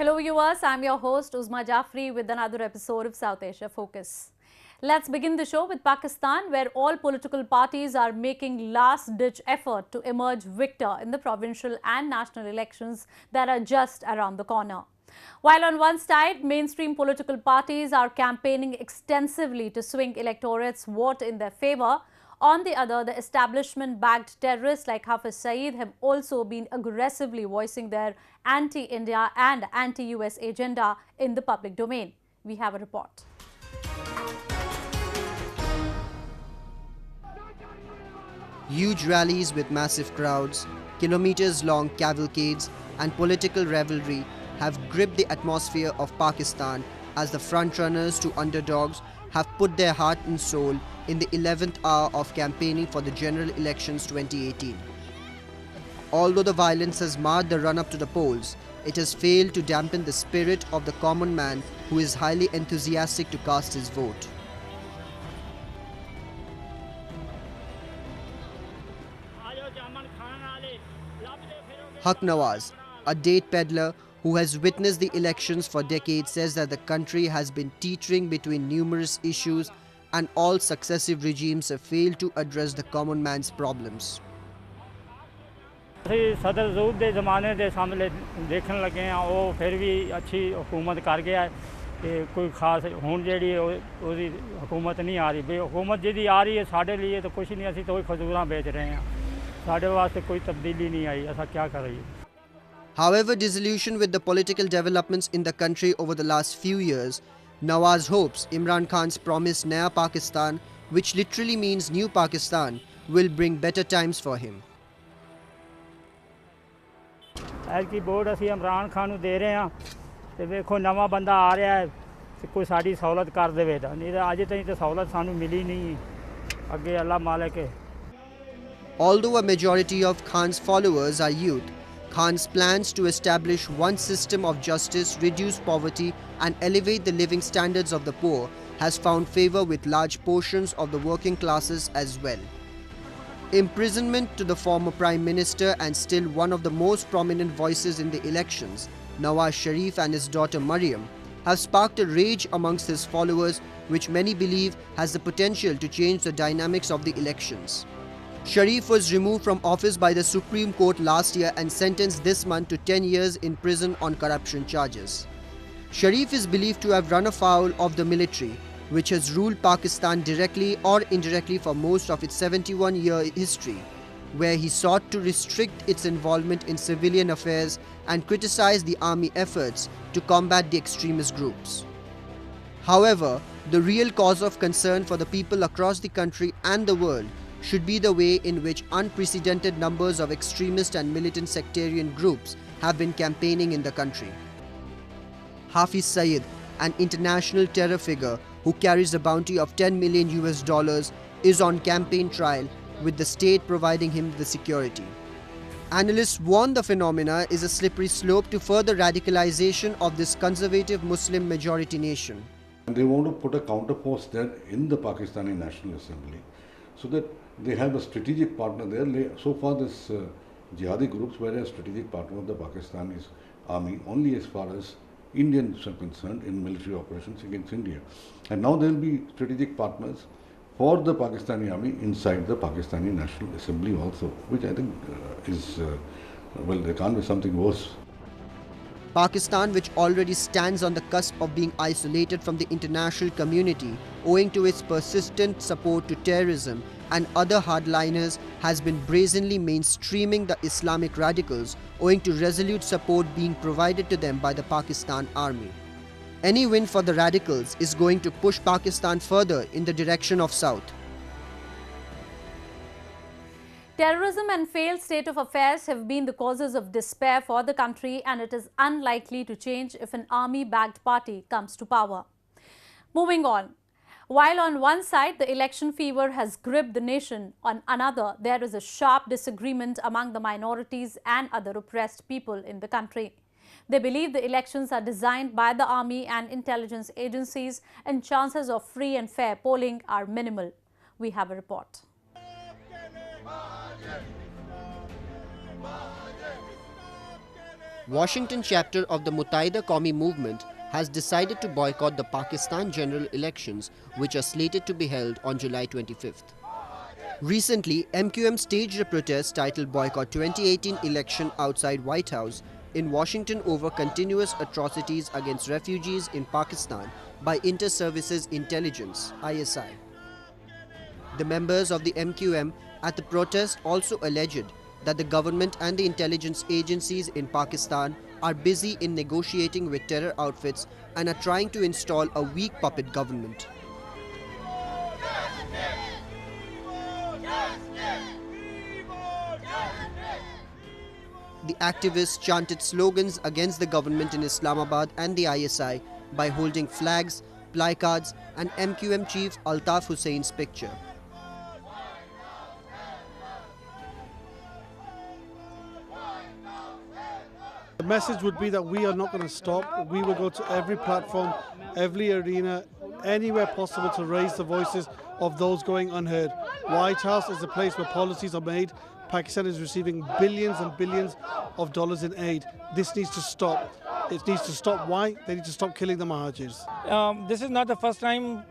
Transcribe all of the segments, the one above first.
Hello viewers, I'm your host Uzma Jafri with another episode of South Asia Focus. Let's begin the show with Pakistan, where all political parties are making last-ditch effort to emerge victor in the provincial and national elections that are just around the corner. While on one side, mainstream political parties are campaigning extensively to swing electorates' vote in their favor, on the other, the establishment-backed terrorists like Hafiz Saeed have also been aggressively voicing their anti-India and anti-US agenda in the public domain. We have a report. Huge rallies with massive crowds, kilometers-long cavalcades and political revelry have gripped the atmosphere of Pakistan as the frontrunners to underdogs have put their heart and soul in the 11th hour of campaigning for the general elections 2018. Although the violence has marred the run-up to the polls, it has failed to dampen the spirit of the common man who is highly enthusiastic to cast his vote. Haq Nawaz, a date peddler who has witnessed the elections for decades, says that the country has been teetering between numerous issues and all successive regimes have failed to address the common man's problems. सदर ज़ूब के ज़माने के सामने देखने लगे हैं वो फिर भी अच्छी हुकूमत कर गया है कि कोई खास हुण जी हुकूमत नहीं आ रही भाई हुकूमत जी आ रही है साढ़े लिए तो कुछ नहीं असी तो खजूर बेच रहे हैं साढ़े वास्ते कोई तब्दीली नहीं आई ऐसा क्या कर रही है. However disillusioned with the political developments in the country over the last few years, Nawaz hopes Imran Khan's promised Naya Pakistan, which literally means New Pakistan, will bring better times for him. ऐसी vote असी इमरान खान दे रहे हैं तो वेखो नवा बंदा आ रहा है कोई साड़ी सहूलत कर दे नहीं तो अजे तक तो सहूलत सानू मिली नहीं अगे अल्लाह मालिक है. Although a majority of Khan's followers are youth, Khan's plans to establish one system of justice, reduce poverty and elevate the living standards of the poor has found favor with large portions of the working classes as well. Imprisonment to the former Prime Minister and still one of the most prominent voices in the elections, Nawaz Sharif and his daughter Maryam, have sparked a rage amongst his followers which many believe has the potential to change the dynamics of the elections. Sharif was removed from office by the Supreme Court last year and sentenced this month to 10 years in prison on corruption charges. Sharif is believed to have run afoul of the military, which has ruled Pakistan directly or indirectly for most of its 71-year history, where he sought to restrict its involvement in civilian affairs and criticize the army efforts to combat the extremist groups. However, the real cause of concern for the people across the country and the world should be the way in which unprecedented numbers of extremist and militant sectarian groups have been campaigning in the country. Hafiz Saeed, an international terror figure who carries a bounty of $10 million is on campaign trial with the state providing him the security. Analysts warn the phenomena is a slippery slope to further radicalization of this conservative Muslim majority nation. They want to put a counterpost there in the Pakistani National Assembly so that they have a strategic partner there. So far this jihadi groups were a strategic partner of the Pakistani army only as far as Indians are concerned in military operations against India. And now there will be strategic partners for the Pakistani army inside the Pakistani National Assembly also, which I think well, there can't be something worse. Pakistan, which already stands on the cusp of being isolated from the international community owing to its persistent support to terrorism and other hardliners, has been brazenly mainstreaming the Islamic radicals owing to resolute support being provided to them by the Pakistan army. Any win for the radicals is going to push Pakistan further in the direction of South. Terrorism and failed state of affairs have been the causes of despair for the country, and it is unlikely to change if an army-backed party comes to power. Moving on. While on one side the election fever has gripped the nation, on another there is a sharp disagreement among the minorities and other oppressed people in the country. They believe the elections are designed by the army and intelligence agencies and chances of free and fair polling are minimal. We have a report. Washington chapter of the Muttahida Qawmi movement has decided to boycott the Pakistan general elections, which are slated to be held on July 25th. Recently, MQM staged a protest titled Boycott 2018 Election outside White House in Washington over continuous atrocities against refugees in Pakistan by Inter-Services Intelligence (ISI). The members of the MQM at the protest also alleged that the government and the intelligence agencies in Pakistan are busy in negotiating with terror outfits and are trying to install a weak puppet government. The activists chanted slogans against the government in Islamabad and the ISI by holding flags, placards, and MQM chief Altaf Hussein's picture. The message would be that we are not going to stop. We will go to every platform, every arena, anywhere possible to raise the voices of those going unheard. White House is the place where policies are made. Pakistan is receiving billions and billions of dollars in aid. This needs to stop. It needs to stop. Why? They need to stop killing the Muhajirs. This is not the first time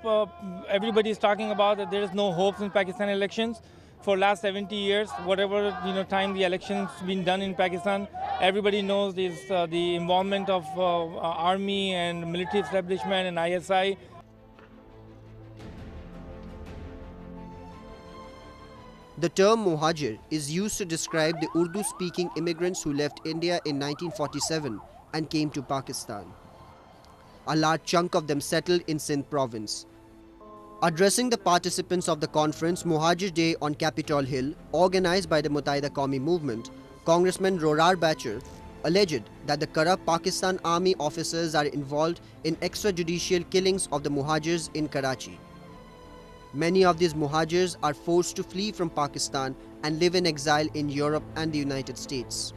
everybody is talking about that there is no hopes in Pakistan elections. For last 70 years, whatever time the elections been done in Pakistan, everybody knows is the involvement of army and military establishment and ISI. The term Muhajir is used to describe the Urdu-speaking immigrants who left India in 1947 and came to Pakistan. A large chunk of them settled in Sindh province. Addressing the participants of the conference Muhajir Day on Capitol Hill, organized by the Muttahida Qawmi movement, Congressman Rorar Bachar alleged that the corrupt Pakistan army officers are involved in extrajudicial killings of the Muhajirs in Karachi. Many of these Muhajirs are forced to flee from Pakistan and live in exile in Europe and the United States.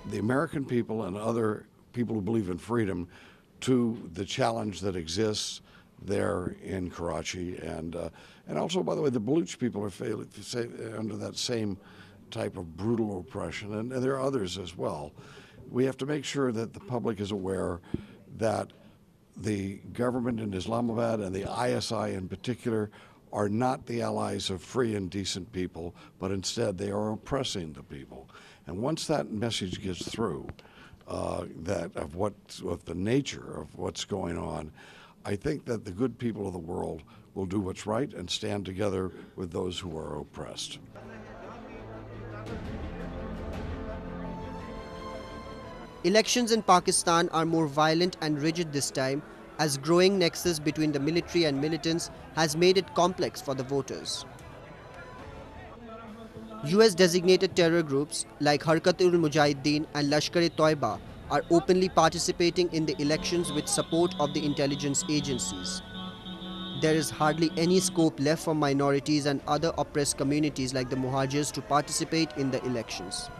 The American people and other people who believe in freedom to the challenge that exists there in Karachi, and also, by the way, the Baluch people are under that same type of brutal oppression, and there are others as well. We have to make sure that the public is aware that the government in Islamabad and the ISI in particular are not the allies of free and decent people, but instead they are oppressing the people. And once that message gets through, of the nature of what's going on, I think that the good people of the world will do what's right and stand together with those who are oppressed. Elections in Pakistan are more violent and rigid this time, as growing nexus between the military and militants has made it complex for the voters. US-designated terror groups like Harkat-ul-Mujahideen and Lashkar-e-Toiba are openly participating in the elections with support of the intelligence agencies. There is hardly any scope left for minorities and other oppressed communities like the Muhajirs to participate in the elections.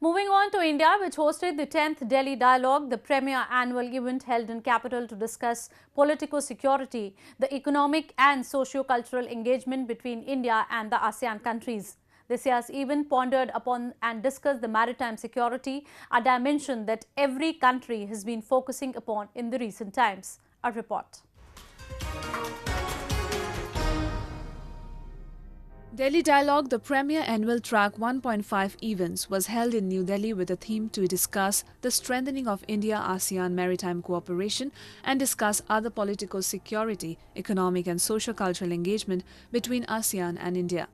Moving on to India, which hosted the 10th Delhi Dialogue, the premier annual event held in capital to discuss politico-security, the economic and socio-cultural engagement between India and the ASEAN countries. This year's event pondered upon and discussed the maritime security, a dimension that every country has been focusing upon in the recent times. A report. Delhi Dialogue, the premier annual track 1.5 events, was held in New Delhi with a theme to discuss the strengthening of India-ASEAN maritime cooperation and discuss other political security, economic and socio-cultural engagement between ASEAN and India.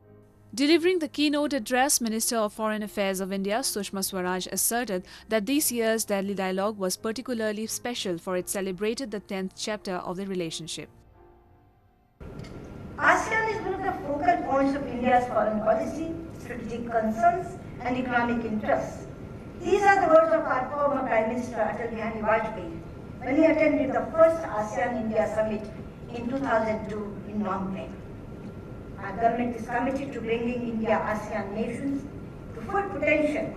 Delivering the keynote address, Minister of Foreign Affairs of India, Sushma Swaraj, asserted that this year's Delhi Dialogue was particularly special for it celebrated the 10th chapter of the relationship. ASEAN is one of the focal points of India's foreign policy, strategic concerns and economic interests. These are the words of our former Prime Minister Atal Bihari Vajpayee when he attended the first ASEAN-India Summit in 2002 in Phnom Penh. Our government is committed to bringing India-ASEAN nations to full potential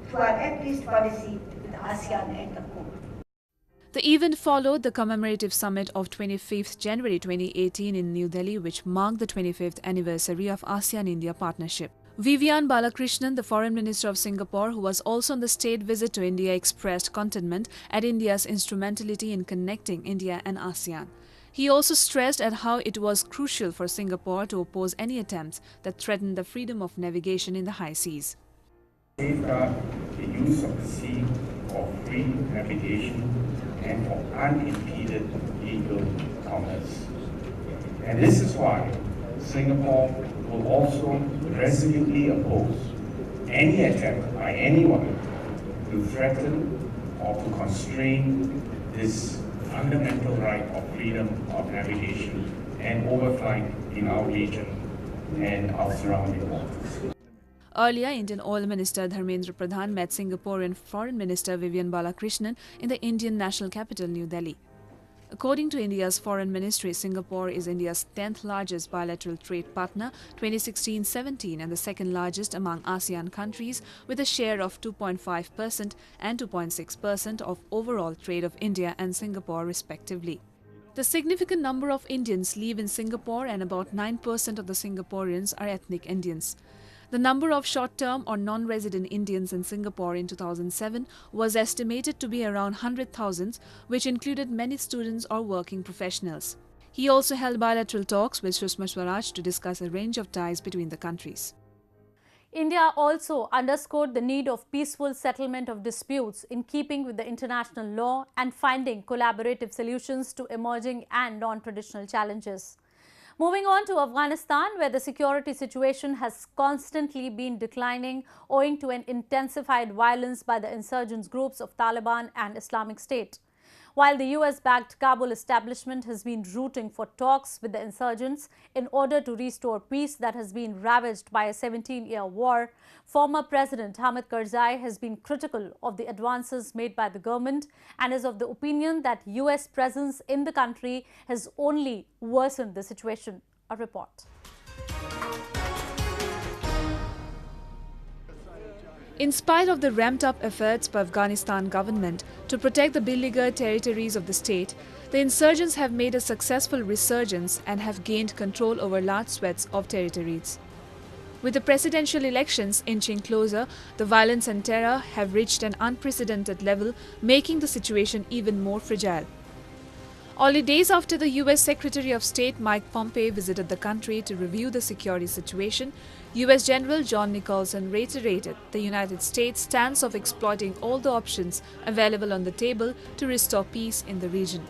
through our Act East policy with ASEAN at the core. The event followed the commemorative summit of 25th January 2018 in New Delhi, which marked the 25th anniversary of ASEAN-India partnership. Vivian Balakrishnan, the Foreign Minister of Singapore, who was also on the state visit to India, expressed contentment at India's instrumentality in connecting India and ASEAN. He also stressed at how it was crucial for Singapore to oppose any attempts that threatened the freedom of navigation in the high seas. Safeguard the use of the sea for free navigation and for unimpeded legal commerce. And this is why Singapore will also resolutely oppose any attempt by anyone to threaten or to constrain this fundamental right of freedom of navigation and overflight in our region and our surrounding waters. Earlier, Indian Oil Minister Dharmendra Pradhan met Singaporean Foreign Minister Vivian Balakrishnan in the Indian national capital, New Delhi. According to India's Foreign Ministry, Singapore is India's 10th largest bilateral trade partner, 2016-17, and the second largest among ASEAN countries, with a share of 2.5% and 2.6% of overall trade of India and Singapore, respectively. The significant number of Indians live in Singapore, and about 9% of the Singaporeans are ethnic Indians. The number of short-term or non-resident Indians in Singapore in 2007 was estimated to be around 100,000, which included many students or working professionals. He also held bilateral talks with Sushma Swaraj to discuss a range of ties between the countries. India also underscored the need of peaceful settlement of disputes in keeping with the international law and finding collaborative solutions to emerging and non-traditional challenges. Moving on to Afghanistan, where the security situation has constantly been declining owing to an intensified violence by the insurgents groups of Taliban and Islamic State. While the US-backed Kabul establishment has been rooting for talks with the insurgents in order to restore peace that has been ravaged by a 17-year war, former President Hamid Karzai has been critical of the advances made by the government and is of the opinion that US presence in the country has only worsened the situation. A report. In spite of the ramped-up efforts by Afghanistan government to protect the beleaguered territories of the state, the insurgents have made a successful resurgence and have gained control over large swaths of territories. With the presidential elections inching closer, the violence and terror have reached an unprecedented level, making the situation even more fragile. Only days after the US Secretary of State Mike Pompeo visited the country to review the security situation, US General John Nicholson reiterated the United States' stance of exploiting all the options available on the table to restore peace in the region.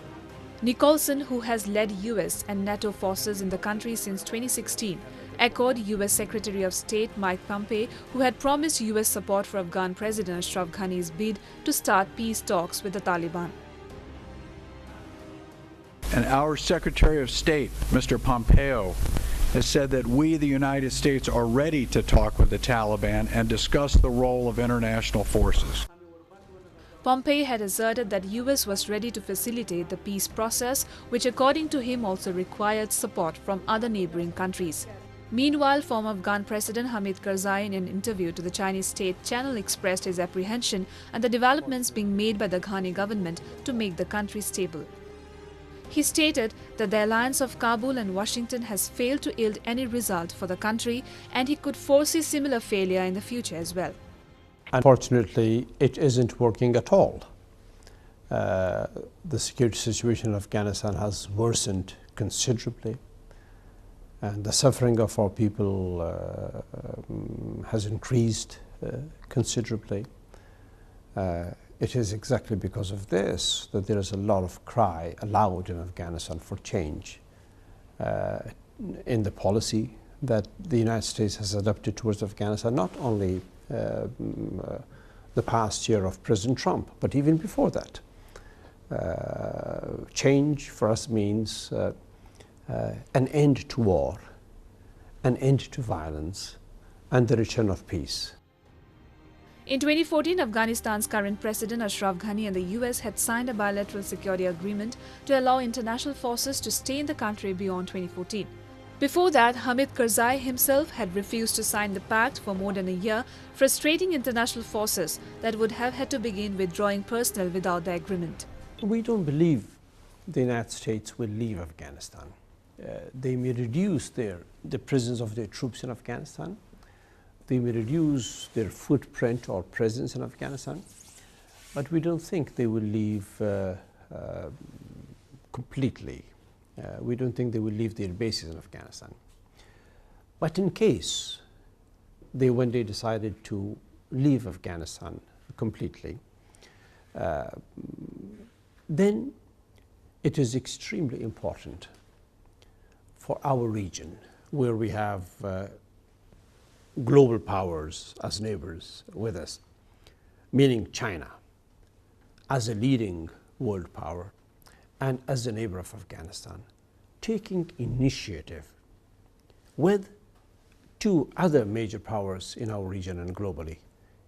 Nicholson, who has led US and NATO forces in the country since 2016, echoed US Secretary of State Mike Pompeo, who had promised US support for Afghan President Ashraf Ghani's bid to start peace talks with the Taliban. And our Secretary of State, Mr. Pompeo, has said that we, the United States, are ready to talk with the Taliban and discuss the role of international forces. Pompeo had asserted that US was ready to facilitate the peace process, which according to him also required support from other neighboring countries. Meanwhile, former Afghan President Hamid Karzai, in an interview to the Chinese state channel, expressed his apprehension at the developments being made by the Ghani government to make the country stable. He stated that the alliance of Kabul and Washington has failed to yield any result for the country, and he could foresee similar failure in the future as well. Unfortunately, it isn't working at all. The security situation in Afghanistan has worsened considerably, and the suffering of our people has increased considerably. It is exactly because of this that there is a lot of cry aloud in Afghanistan for change in the policy that the United States has adopted towards Afghanistan, not only the past year of President Trump, but even before that. Change for us means an end to war, an end to violence, and the return of peace. In 2014, Afghanistan's current president Ashraf Ghani and the US had signed a bilateral security agreement to allow international forces to stay in the country beyond 2014. Before that, Hamid Karzai himself had refused to sign the pact for more than a year, frustrating international forces that would have had to begin withdrawing personnel without the agreement. We don't believe the United States will leave Afghanistan. They may reduce the presence of their troops in Afghanistan. They may reduce their footprint or presence in Afghanistan, but we don't think they will leave completely. We don't think they will leave their bases in Afghanistan. But in case they one day decided to leave Afghanistan completely, then it is extremely important for our region, where we have global powers as neighbors with us, meaning China as a leading world power and as a neighbor of Afghanistan, taking initiative with two other major powers in our region and globally,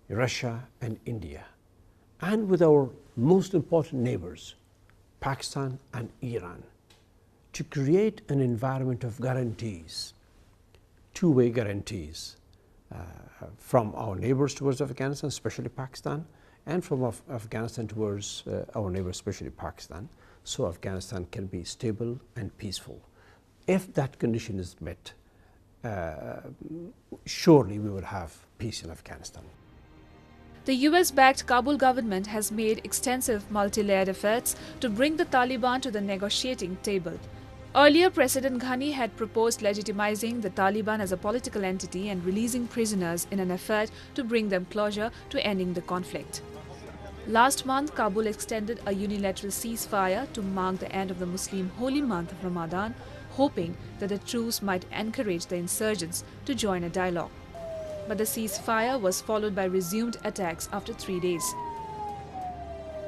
Russia and India, and with our most important neighbors, Pakistan and Iran, to create an environment of guarantees, two-way guarantees, from our neighbors towards Afghanistan, especially Pakistan, and from Afghanistan towards our neighbors, especially Pakistan, so Afghanistan can be stable and peaceful. If that condition is met, surely we will have peace in Afghanistan. The US-backed Kabul government has made extensive multi-layered efforts to bring the Taliban to the negotiating table. Earlier, President Ghani had proposed legitimizing the Taliban as a political entity and releasing prisoners in an effort to bring them closer to ending the conflict. Last month, Kabul extended a unilateral ceasefire to mark the end of the Muslim holy month of Ramadan, hoping that the truce might encourage the insurgents to join a dialogue. But the ceasefire was followed by resumed attacks after 3 days.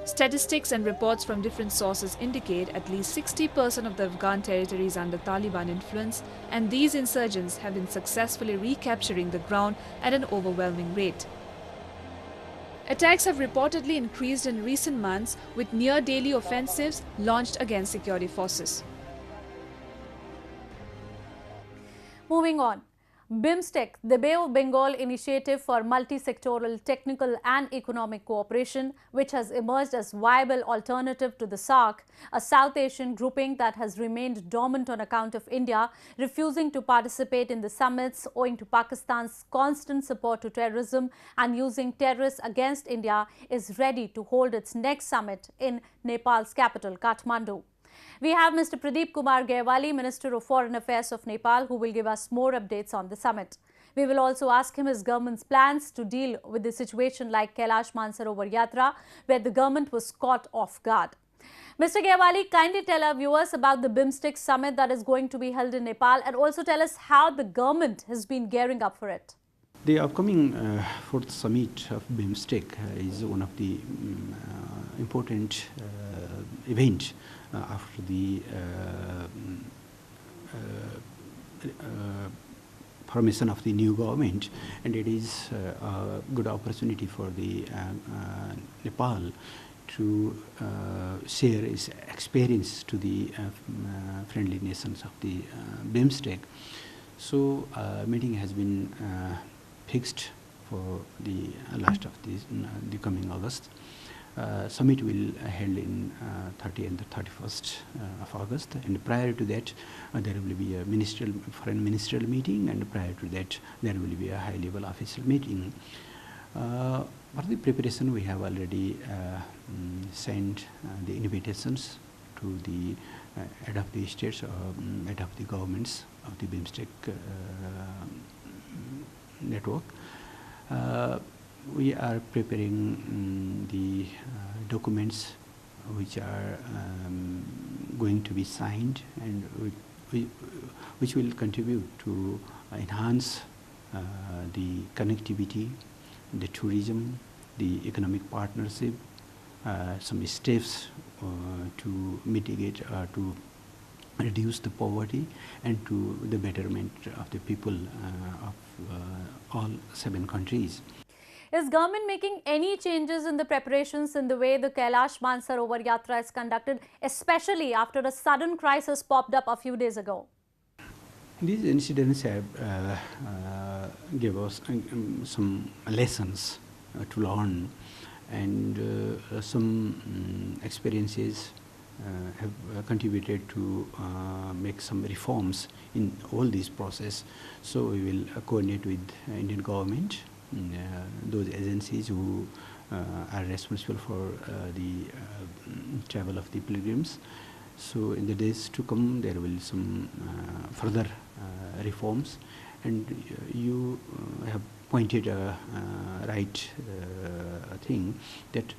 Statistics and reports from different sources indicate at least 60% of the Afghan territory is under Taliban influence, and these insurgents have been successfully recapturing the ground at an overwhelming rate. Attacks have reportedly increased in recent months, with near-daily offensives launched against security forces. Moving on. BIMSTEC, the Bay of Bengal Initiative for Multi-Sectoral Technical and Economic Cooperation, which has emerged as viable alternative to the SAARC, a South Asian grouping that has remained dormant on account of India refusing to participate in the summits owing to Pakistan's constant support to terrorism and using terrorists against India, is ready to hold its next summit in Nepal's capital, Kathmandu. We have Mr. Pradeep Kumar Gyawali, Minister of Foreign Affairs of Nepal, who will give us more updates on the summit. We will also ask him his government's plans to deal with the situation like Kailash Mansarovar Yatra, where the government was caught off guard. Mr. Gyawali, kindly tell our viewers about the BIMSTEC summit that is going to be held in Nepal, and also tell us how the government has been gearing up for it. The upcoming fourth summit of BIMSTEC is one of the important events after the formation of the new government, and it is a good opportunity for the Nepal to share its experience to the friendly nations of the BIMSTEC. So meeting has been fixed for the last of the coming August. Summit will held in 30 and the 31st of August, and prior to that there will be a foreign ministerial meeting, and prior to that there will be a high-level official meeting. For the preparation, we have already sent the invitations to the head of the states, head of the governments of the BIMSTEC network. We are preparing the documents which are going to be signed, and which will contribute to enhance the connectivity, the tourism, the economic partnership, some steps to mitigate to reduce the poverty and to the betterment of the people of all 7 countries. Is government making any changes in the preparations in the way the Kailash Mansarovar Yatra is conducted, especially after a sudden crisis popped up a few days ago? These incidents have gave us some lessons to learn, and some experiences have contributed to make some reforms in all these process. So we will coordinate with Indian government, those agencies who are responsible for the travel of the pilgrims. So in the days to come, there will be some further reforms, and you have pointed a right thing that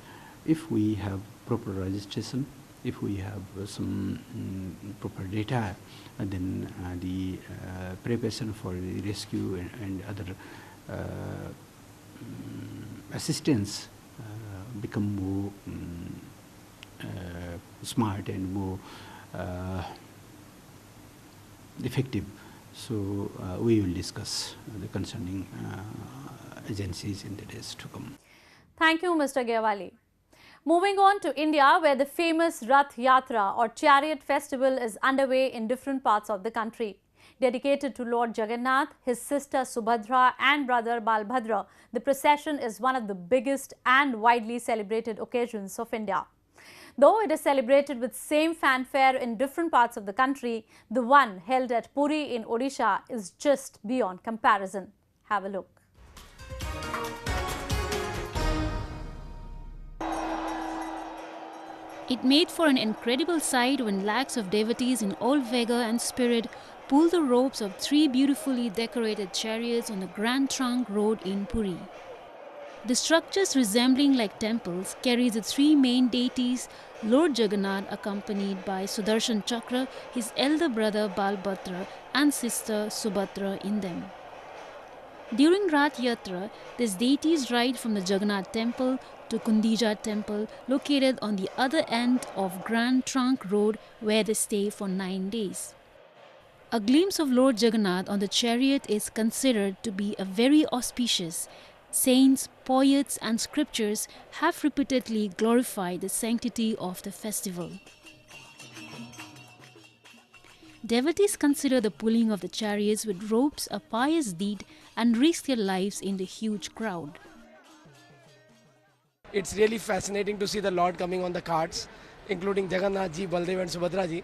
if we have proper registration, if we have some proper data, then the preparation for the rescue and other assistance become more smart and more effective. So we will discuss the concerning agencies in the days to come. Thank you, Mr. Gyawali. Moving on to India, where the famous Rath Yatra or chariot festival is underway in different parts of the country. Dedicated to Lord Jagannath, his sister Subhadra and brother Balbhadra, the procession is one of the biggest and widely celebrated occasions of India. Though it is celebrated with same fanfare in different parts of the country, the one held at Puri in Odisha is just beyond comparison. Have a look. It made for an incredible sight when lakhs of devotees in all vigor and spirit pulled the ropes of 3 beautifully decorated chariots on the Grand Trunk Road in Puri. The structures resembling like temples carry the 3 main deities, Lord Jagannath accompanied by Sudarshan Chakra, his elder brother Balbhadra and sister Subhadra in them. During Rath Yatra, these deities ride from the Jagannath temple to Kundija temple located on the other end of Grand Trunk Road, where they stay for 9 days. A glimpse of Lord Jagannath on the chariot is considered to be a very auspicious. Saints, poets and scriptures have repeatedly glorified the sanctity of the festival. Devotees consider the pulling of the chariots with ropes a pious deed and risk their lives in the huge crowd. It's really fascinating to see the Lord coming on the carts, including Jagannath ji, Baldev and Subhadra ji.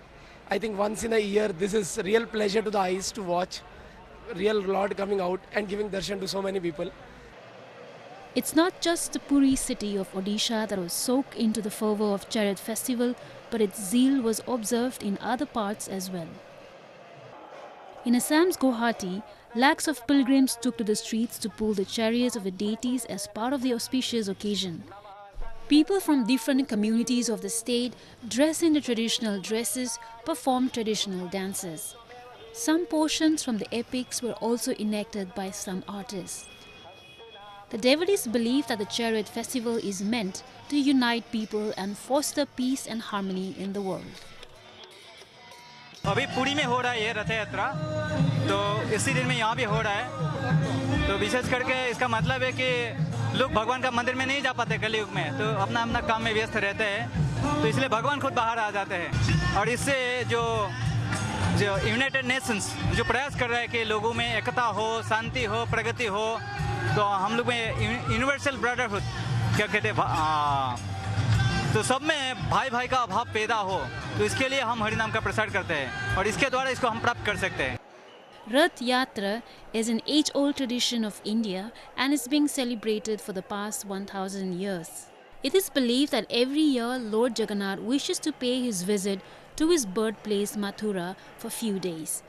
I think once in a year, this is real pleasure to the eyes to watch real Lord coming out and giving darshan to so many people. It's not just the Puri city of Odisha that was soaked into the fervour of chariot festival, but its zeal was observed in other parts as well. In Assam's Guwahati, lakhs of pilgrims took to the streets to pull the chariots of the deities as part of the auspicious occasion. People from different communities of the state, dressed in the traditional dresses, performed traditional dances. Some portions from the epics were also enacted by some artists. The devotees believe that the chariot festival is meant to unite people and foster peace and harmony in the world. अभी पुरी में हो रहा है ये रथ यात्रा, तो इसी दिन में यहाँ भी हो रहा है। तो विशेष करके इसका मतलब है कि लोग भगवान का मंदिर में नहीं जा पाते कलयुग में, तो अपना अपना काम में व्यस्त रहते हैं, तो इसलिए भगवान खुद बाहर आ जाते हैं। और इससे जो यूनाइटेड नेशंस जो प्रयास कर रहा है कि लोगों में एकता हो, शांति हो, प्रगति हो, तो हम लोग में यूनिवर्सल ब्रदरहुड क्या कहते हैं, तो सब में भाई भाई का अभाव पैदा हो, तो इसके लिए हम हरिनाम का प्रसार करते हैं और इसके द्वारा इसको हम प्राप्त कर सकते हैं। Rath Yatra is an age-old tradition of India and is being celebrated for the past 1000 years. It is believed that every year Lord Jagannath wishes to pay his visit to his birthplace Mathura for few days.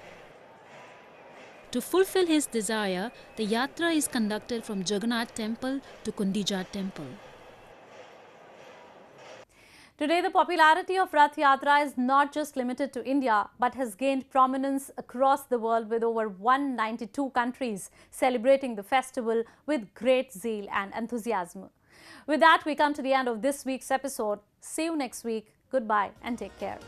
To fulfill his desire, the yatra is conducted from Jagannath temple to Kundija temple. Today, the popularity of Rath Yatra is not just limited to India, but has gained prominence across the world, with over 192 countries celebrating the festival with great zeal and enthusiasm. With that, we come to the end of this week's episode. See you next week. Goodbye and take care.